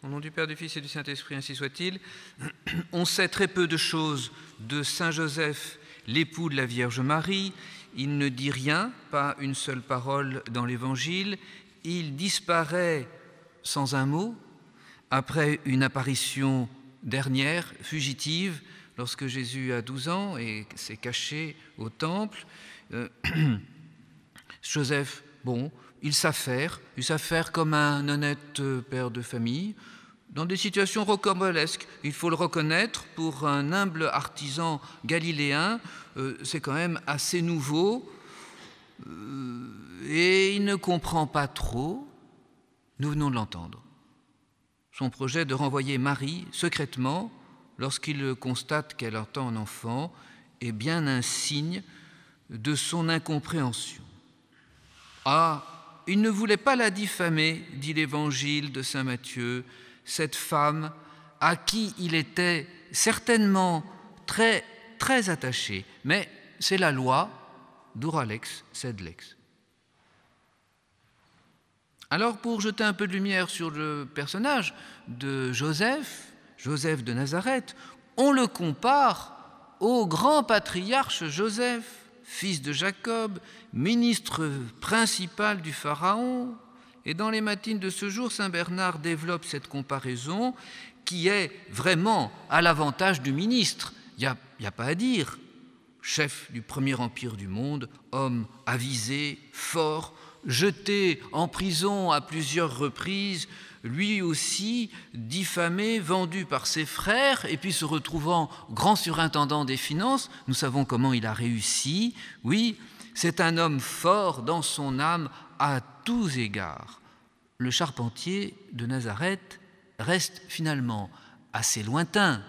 Au nom du Père, du Fils et du Saint-Esprit, ainsi soit-il. On sait très peu de choses de Saint Joseph, l'époux de la Vierge Marie. Il ne dit rien, pas une seule parole dans l'Évangile. Il disparaît sans un mot après une apparition dernière, fugitive, lorsque Jésus a 12 ans et s'est caché au temple. Joseph, bon, il s'affaire comme un honnête père de famille, dans des situations rocambolesques. Il faut le reconnaître, pour un humble artisan galiléen, c'est quand même assez nouveau, et il ne comprend pas trop, nous venons de l'entendre, son projet de renvoyer Marie secrètement lorsqu'il constate qu'elle attend un enfant est bien un signe de son incompréhension. Ah, il ne voulait pas la diffamer, dit l'Évangile de saint Matthieu, cette femme à qui il était certainement très, très attaché. Mais c'est la loi, dura lex sed lex. Alors, pour jeter un peu de lumière sur le personnage de Joseph de Nazareth, on le compare au grand patriarche Joseph, fils de Jacob, ministre principal du Pharaon. Et dans les matines de ce jour, saint Bernard développe cette comparaison qui est vraiment à l'avantage du ministre. Il n'y a pas à dire. Chef du premier empire du monde, homme avisé, fort, jeté en prison à plusieurs reprises, lui aussi diffamé, vendu par ses frères, et puis se retrouvant grand surintendant des finances. Nous savons comment il a réussi. Oui, c'est un homme fort dans son âme à tous égards. Le charpentier de Nazareth reste finalement assez lointain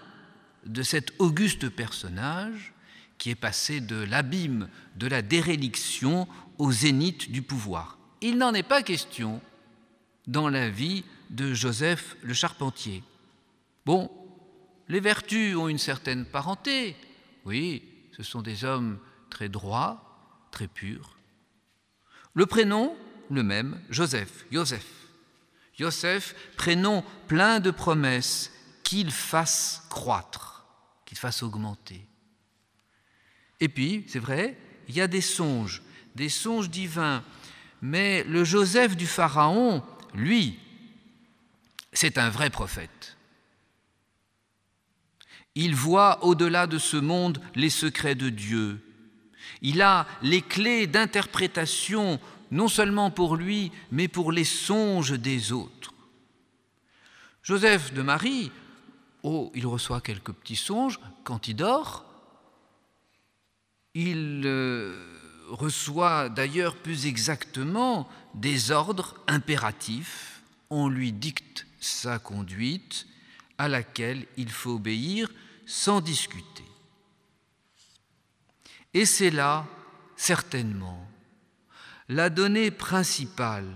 de cet auguste personnage qui est passé de l'abîme de la déréliction au zénith du pouvoir. Il n'en est pas question dans la vie de Joseph le charpentier. Bon, les vertus ont une certaine parenté. Oui, ce sont des hommes très droits, très purs. Le prénom, le même, Joseph, Yosef, prénom plein de promesses qu'il fasse croître, qu'il fasse augmenter. Et puis, c'est vrai, il y a des songes divins. Mais le Joseph du Pharaon, lui, c'est un vrai prophète. Il voit au-delà de ce monde les secrets de Dieu. Il a les clés d'interprétation, non seulement pour lui, mais pour les songes des autres. Joseph de Marie, il reçoit quelques petits songes quand il dort. Il reçoit d'ailleurs plus exactement des ordres impératifs. On lui dicte sa conduite à laquelle il faut obéir sans discuter. Et c'est là, certainement, la donnée principale,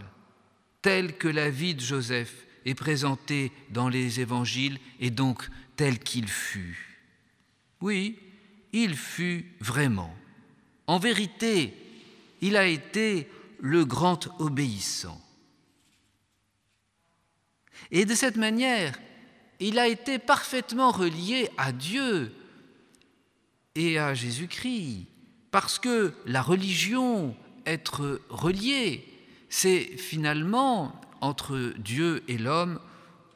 telle que la vie de Joseph est présentée dans les évangiles et donc tel qu'il fut. Oui, il fut vraiment. En vérité, il a été le grand obéissant. Et de cette manière, il a été parfaitement relié à Dieu et à Jésus-Christ, parce que la religion, être relié, c'est finalement, entre Dieu et l'homme,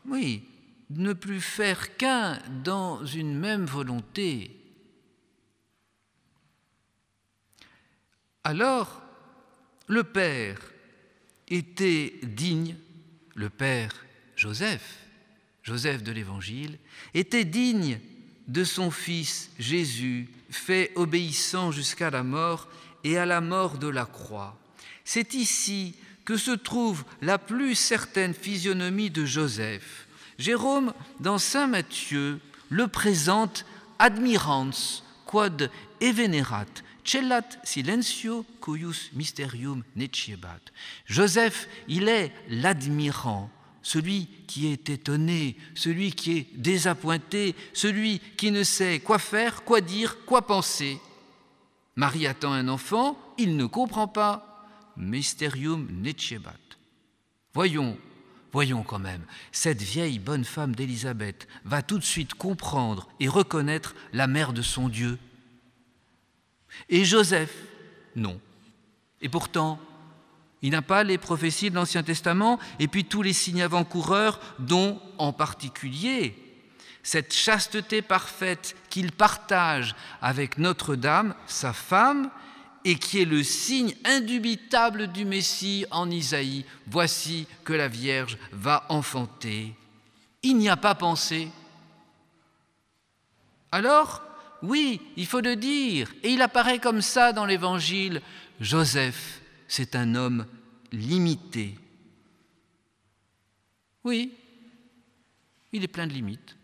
oui, ne plus faire qu'un dans une même volonté. Alors, le Père était digne, le Père Joseph de l'Évangile, était digne de son Fils Jésus, fait obéissant jusqu'à la mort et à la mort de la croix. C'est ici que se trouve la plus certaine physionomie de Joseph. Jérôme, dans saint Matthieu, le présente admirans quod evenerat, cellat silentio cuius mysterium neciebat. Joseph, il est l'admirant, celui qui est étonné, celui qui est désappointé, celui qui ne sait quoi faire, quoi dire, quoi penser. Marie attend un enfant, il ne comprend pas. Mysterium neciebat. Voyons, Voyons quand même, cette vieille bonne femme d'Élisabeth va tout de suite comprendre et reconnaître la mère de son Dieu. Et Joseph, non. Et pourtant, il n'a pas les prophéties de l'Ancien Testament et puis tous les signes avant-coureurs, dont en particulier cette chasteté parfaite qu'il partage avec Notre-Dame, sa femme, et qui est le signe indubitable du Messie en Isaïe. Voici que la Vierge va enfanter. Il n'y a pas pensé. Alors, oui, il faut le dire, et il apparaît comme ça dans l'Évangile, Joseph, c'est un homme limité. Oui, il est plein de limites.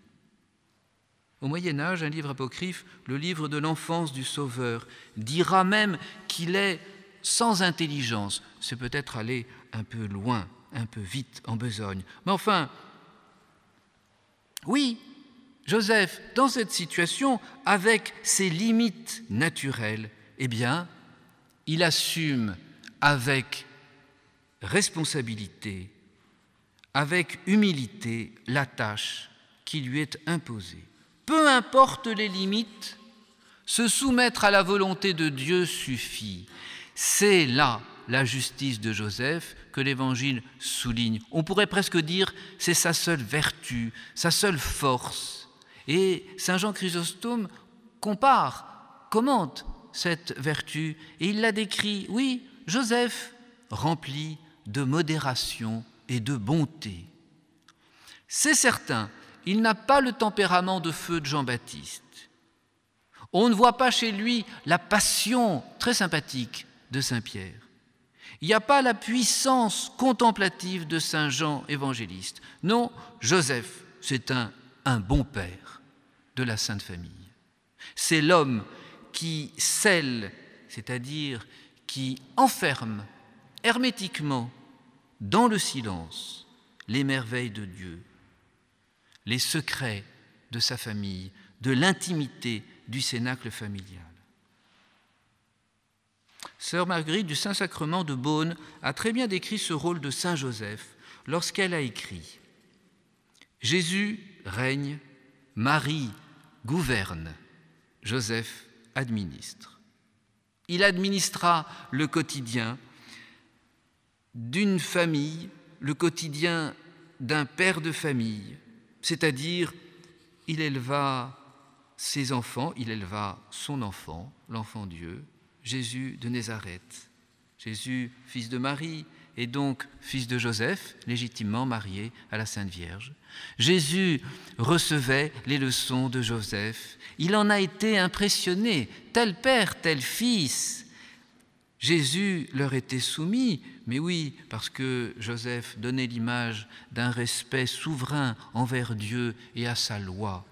Au Moyen-Âge, un livre apocryphe, le livre de l'enfance du Sauveur, dira même qu'il est sans intelligence. C'est peut-être aller un peu loin, un peu vite en besogne. Mais enfin, oui, Joseph, dans cette situation, avec ses limites naturelles, eh bien, il assume avec responsabilité, avec humilité, la tâche qui lui est imposée. Peu importe les limites, se soumettre à la volonté de Dieu suffit. C'est là la justice de Joseph que l'Évangile souligne. On pourrait presque dire c'est sa seule vertu, sa seule force. Et Saint Jean Chrysostome commente cette vertu et il la décrit. Oui, Joseph rempli de modération et de bonté. C'est certain, il n'a pas le tempérament de feu de Jean-Baptiste. On ne voit pas chez lui la passion très sympathique de Saint-Pierre. Il n'y a pas la puissance contemplative de Saint Jean évangéliste. Non, Joseph, c'est un bon père de la Sainte Famille. C'est l'homme qui scelle, c'est-à-dire qui enferme hermétiquement dans le silence les merveilles de Dieu, les secrets de sa famille, de l'intimité du cénacle familial. Sœur Marguerite du Saint-Sacrement de Beaune a très bien décrit ce rôle de Saint Joseph lorsqu'elle a écrit « Jésus règne, Marie gouverne, Joseph administre. Il administra le quotidien d'une famille, le quotidien d'un père de famille, c'est-à-dire il éleva ses enfants, il éleva son enfant, l'enfant Dieu, Jésus de Nazareth. Jésus, fils de Marie, et donc fils de Joseph, légitimement marié à la Sainte Vierge. Jésus recevait les leçons de Joseph. Il en a été impressionné, tel père, tel fils. Jésus leur était soumis, mais oui, parce que Joseph donnait l'image d'un respect souverain envers Dieu et à sa loi.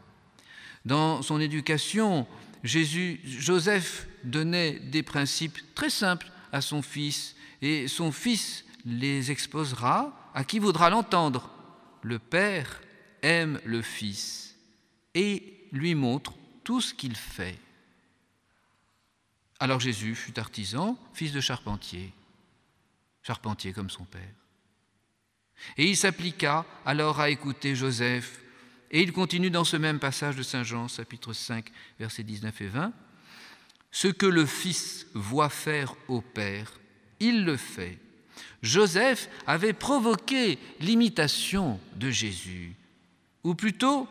Dans son éducation, Joseph donnait des principes très simples à son fils, et son fils les exposera à qui voudra l'entendre. Le Père aime le Fils et lui montre tout ce qu'il fait. Alors Jésus fut artisan, fils de charpentier comme son père. Et il s'appliqua alors à écouter Joseph. Et il continue dans ce même passage de Saint Jean, chapitre 5, versets 19 et 20. « Ce que le Fils voit faire au Père, il le fait. » Joseph avait provoqué l'imitation de Jésus. Ou plutôt,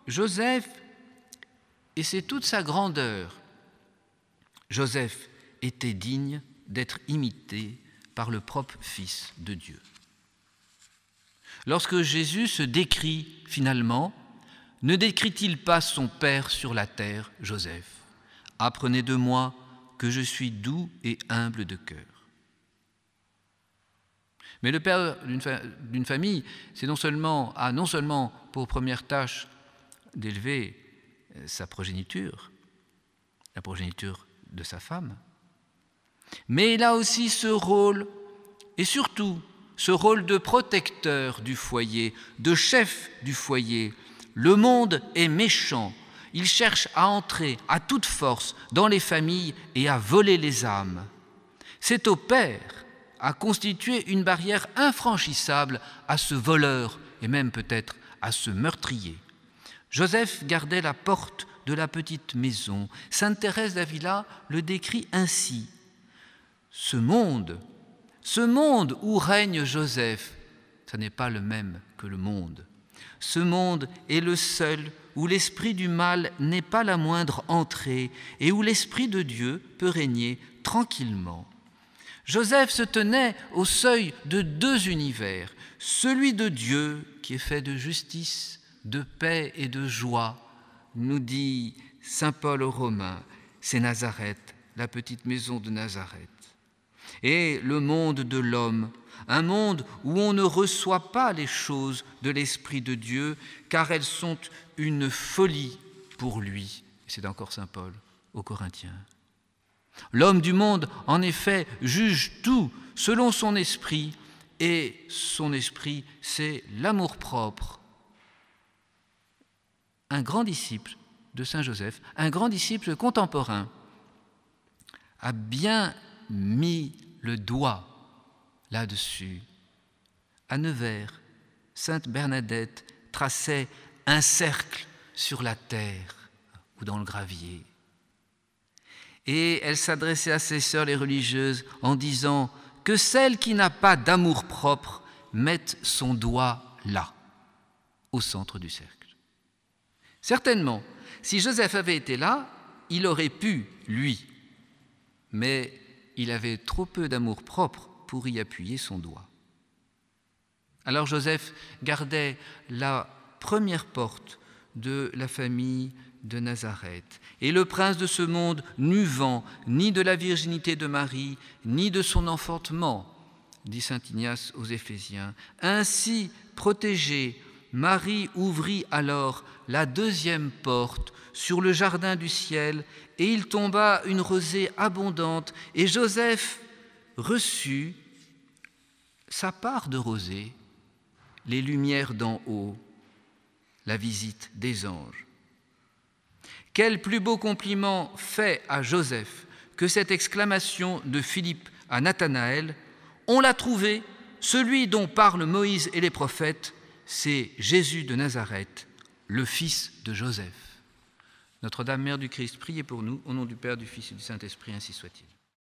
Joseph, et c'est toute sa grandeur, Joseph était digne d'être imité par le propre Fils de Dieu. Lorsque Jésus se décrit finalement, ne décrit-il pas son Père sur la terre, Joseph ? « Apprenez de moi que je suis doux et humble de cœur. » Mais le père d'une famille, c'est non seulement pour première tâche d'élever sa progéniture, la progéniture de sa femme, mais il a aussi ce rôle, et surtout ce rôle de protecteur du foyer, de chef du foyer. Le monde est méchant, il cherche à entrer à toute force dans les familles et à voler les âmes. C'est au père, a constitué une barrière infranchissable à ce voleur et même peut-être à ce meurtrier. Joseph gardait la porte de la petite maison. Sainte Thérèse d'Avila le décrit ainsi. Ce monde où règne Joseph, ce n'est pas le même que le monde. Ce monde est le seul où l'esprit du mal n'est pas la moindre entrée et où l'esprit de Dieu peut régner tranquillement. Joseph se tenait au seuil de deux univers, celui de Dieu qui est fait de justice, de paix et de joie, nous dit saint Paul aux Romains, c'est Nazareth, la petite maison de Nazareth. Et le monde de l'homme, un monde où on ne reçoit pas les choses de l'Esprit de Dieu, car elles sont une folie pour lui. C'est encore saint Paul aux Corinthiens. L'homme du monde, en effet, juge tout selon son esprit, et son esprit, c'est l'amour-propre. Un grand disciple de saint Joseph, un grand disciple contemporain, a bien mis le doigt là-dessus. À Nevers, sainte Bernadette traçait un cercle sur la terre ou dans le gravier. Et elle s'adressait à ses sœurs les religieuses en disant que celle qui n'a pas d'amour-propre mette son doigt là, au centre du cercle. Certainement, si Joseph avait été là, il aurait pu, lui, mais il avait trop peu d'amour-propre pour y appuyer son doigt. Alors Joseph gardait la première porte de la famille de Nazareth. Et le prince de ce monde n'eut vent ni de la virginité de Marie, ni de son enfantement, dit saint Ignace aux Éphésiens. Ainsi protégée, Marie ouvrit alors la deuxième porte sur le jardin du ciel, et il tomba une rosée abondante, et Joseph reçut sa part de rosée, les lumières d'en haut, la visite des anges. Quel plus beau compliment fait à Joseph que cette exclamation de Philippe à Nathanaël, « On l'a trouvé, celui dont parlent Moïse et les prophètes, c'est Jésus de Nazareth, le fils de Joseph. » Notre-Dame, Mère du Christ, priez pour nous, au nom du Père, du Fils et du Saint-Esprit, ainsi soit-il.